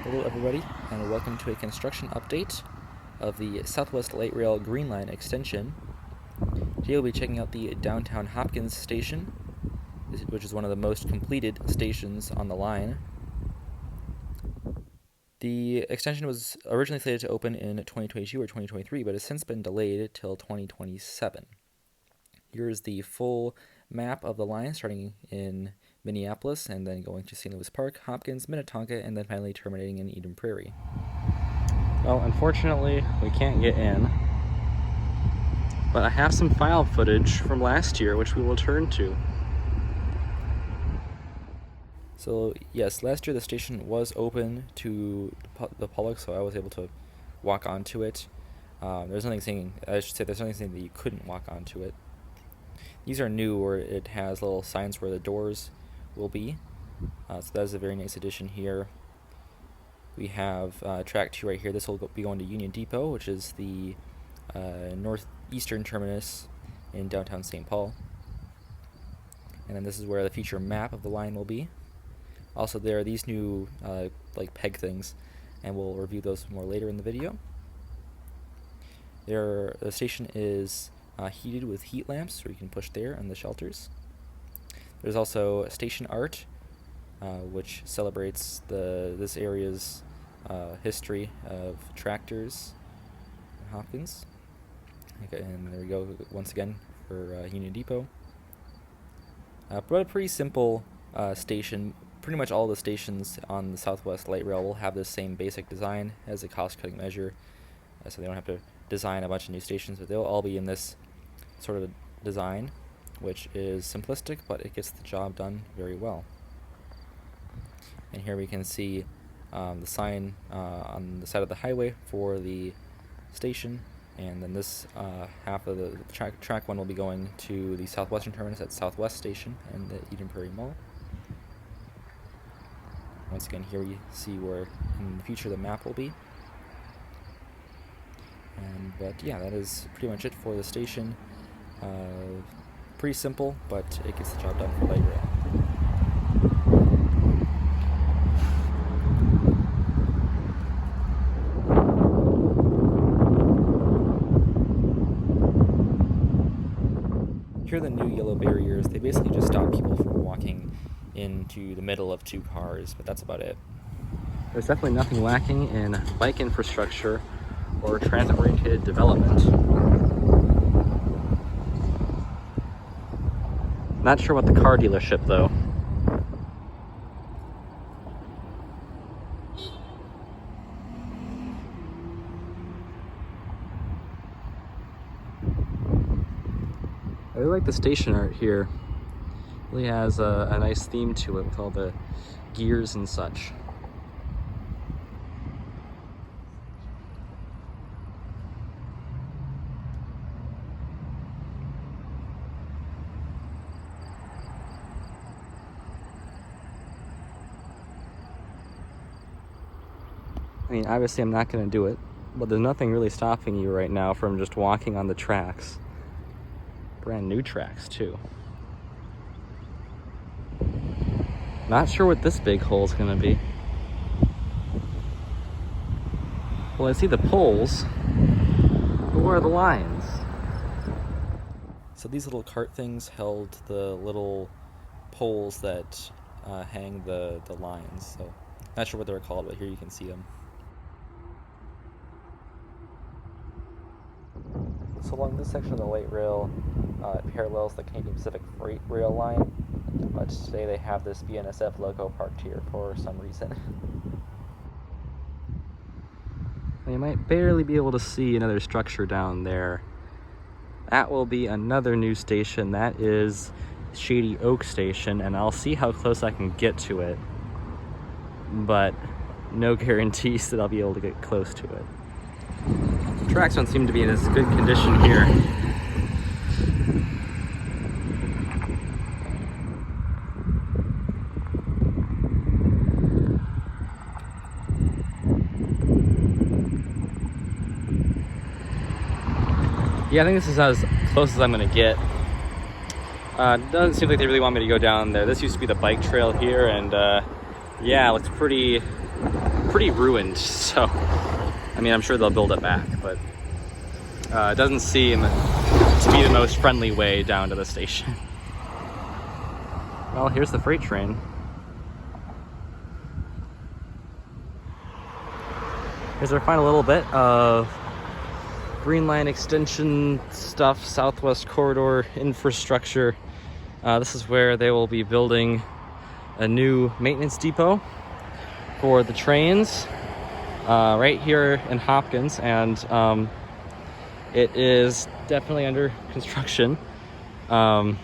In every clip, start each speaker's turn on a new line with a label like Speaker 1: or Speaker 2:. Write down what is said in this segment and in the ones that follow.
Speaker 1: Hello everybody, and welcome to a construction update of the Southwest Light Rail Green Line extension. Today we'll be checking out the Downtown Hopkins station, which is one of the most completed stations on the line. The extension was originally slated to open in 2022 or 2023, but has since been delayed till 2027. Here's the full map of the line, starting in Minneapolis and then going to St. Louis Park, Hopkins, Minnetonka, and then finally terminating in Eden Prairie.
Speaker 2: Well, unfortunately, we can't get in, but I have some file footage from last year, which we will turn to.
Speaker 1: So yes, last year the station was open to the public, so I was able to walk onto it. There's nothing saying that you couldn't walk onto it. These are new, where it has little signs where the doors will be. So that is a very nice addition here. We have track 2 right here. This will be going to Union Depot, which is the northeastern terminus in downtown St. Paul. And then this is where the future map of the line will be. Also, there are these new like peg things, and we'll review those more later in the video. The station is heated with heat lamps, where you can push there on the shelters. There's also Station Art, which celebrates this area's history of tractors in Hopkins. Okay, and there we go once again for Union Depot. But a pretty simple station. Pretty much all the stations on the Southwest Light Rail will have the same basic design as a cost-cutting measure, so they don't have to design a bunch of new stations, but they'll all be in this sort of design, which is simplistic, but it gets the job done very well. And here we can see the sign on the side of the highway for the station, and then this half of the track 1 will be going to the southwestern terminus at Southwest Station and the Eden Prairie Mall. Once again, here we see where in the future the map will be. But yeah, that is pretty much it for the station. Pretty simple, but it gets the job done for light rail. Here are the new yellow barriers. They basically just stop people from walking into the middle of two cars, but that's about it.
Speaker 2: There's definitely nothing lacking in bike infrastructure or transit-oriented development. Not sure what the car dealership, though. I really like the station art here. It really has a nice theme to it with all the gears and such. I mean, obviously I'm not going to do it, but there's nothing really stopping you right now from just walking on the tracks. Brand new tracks, too. Not sure what this big hole is going to be. Well, I see the poles, but where are the lines?
Speaker 1: So these little cart things held the little poles that hang the lines. So not sure what they're called, but here you can see them. So along this section of the light rail, it parallels the Canadian Pacific Freight Rail line, but today they have this BNSF logo parked here for some reason.
Speaker 2: You might barely be able to see another structure down there. That will be another new station. That is Shady Oak Station, and I'll see how close I can get to it, but no guarantees that I'll be able to get close to it. The tracks don't seem to be in as good condition here. Yeah, I think this is as close as I'm going to get. It doesn't seem like they really want me to go down there. This used to be the bike trail here, and yeah, it looks pretty pretty ruined, so I mean, I'm sure they'll build it back, but it doesn't seem to be the most friendly way down to the station. Well, here's the freight train. Here's our final little bit of Green Line extension stuff, Southwest Corridor infrastructure. This is where they will be building a new maintenance depot for the trains right here in Hopkins, and it is definitely under construction, but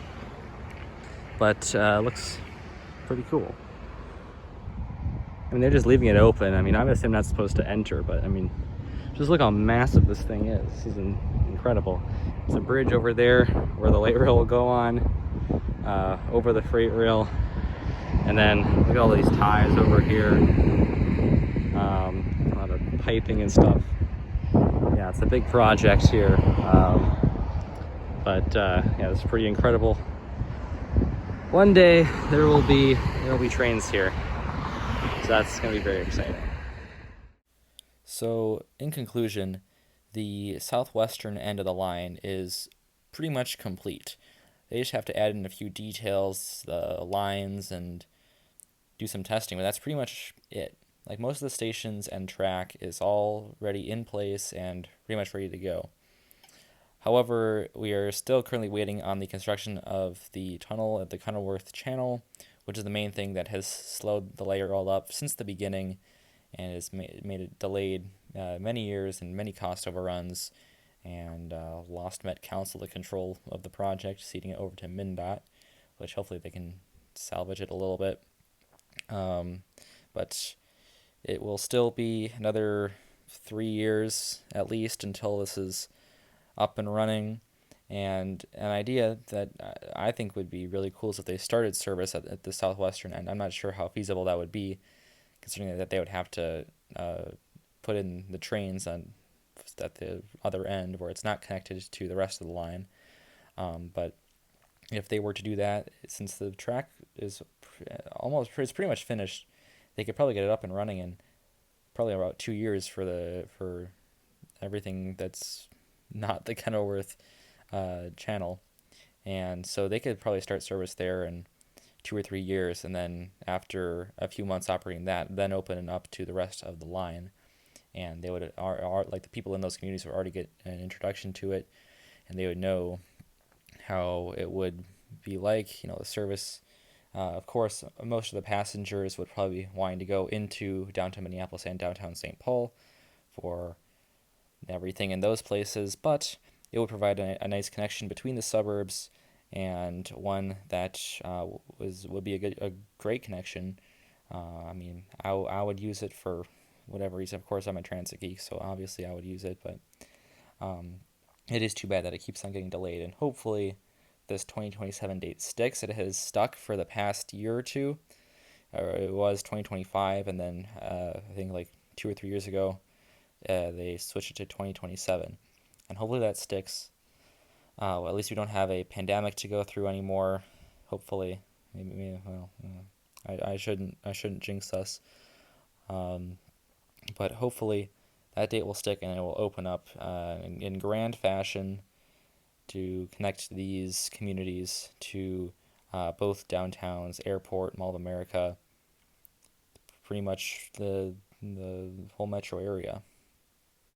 Speaker 2: looks pretty cool. I mean, they're just leaving it open. I mean, obviously I'm not supposed to enter, but I mean, just look how massive this thing is. This is incredible. There's a bridge over there where the light rail will go on, over the freight rail. And then look at all these ties over here. A lot of piping and stuff. Yeah, it's a big project here. Yeah, it's pretty incredible. One day there will be trains here. So that's going to be very exciting.
Speaker 1: So, in conclusion, the southwestern end of the line is pretty much complete. They just have to add in a few details, the lines, and do some testing, but that's pretty much it. Like, most of the stations and track is already in place and pretty much ready to go. However, we are still currently waiting on the construction of the tunnel at the Kenilworth Channel, which is the main thing that has slowed the layer all up since the beginning and has made it delayed many years and many cost overruns, and lost Met Council the control of the project, ceding it over to MnDOT, which hopefully they can salvage it a little bit. But it will still be another 3 years at least until this is up and running. And an idea that I think would be really cool is if they started service at the southwestern end. I'm not sure how feasible that would be, considering that they would have to put in the trains at the other end where it's not connected to the rest of the line. But if they were to do that, since the track is it's pretty much finished, they could probably get it up and running in probably about 2 years for everything that's not the Kenilworth channel. And so they could probably start service there in 2 or 3 years, and then after a few months operating that, then open it up to the rest of the line. And they would like the people in those communities would already get an introduction to it, and they would know how it would be like, the service. Of course, most of the passengers would probably be wanting to go into downtown Minneapolis and downtown St. Paul for everything in those places, but it would provide a nice connection between the suburbs, and one that would be a great connection. I mean, I would use it for whatever reason. Of course, I'm a transit geek, so obviously I would use it, but it is too bad that it keeps on getting delayed, and hopefully this 2027 date sticks. It has stuck for the past year or two. It was 2025, and then I think like 2 or 3 years ago, they switched it to 2027, and hopefully that sticks. Well, at least we don't have a pandemic to go through anymore. Hopefully, I shouldn't jinx us. But hopefully that date will stick, and it will open up in grand fashion to connect these communities to both downtowns, airport, Mall of America, pretty much the whole metro area.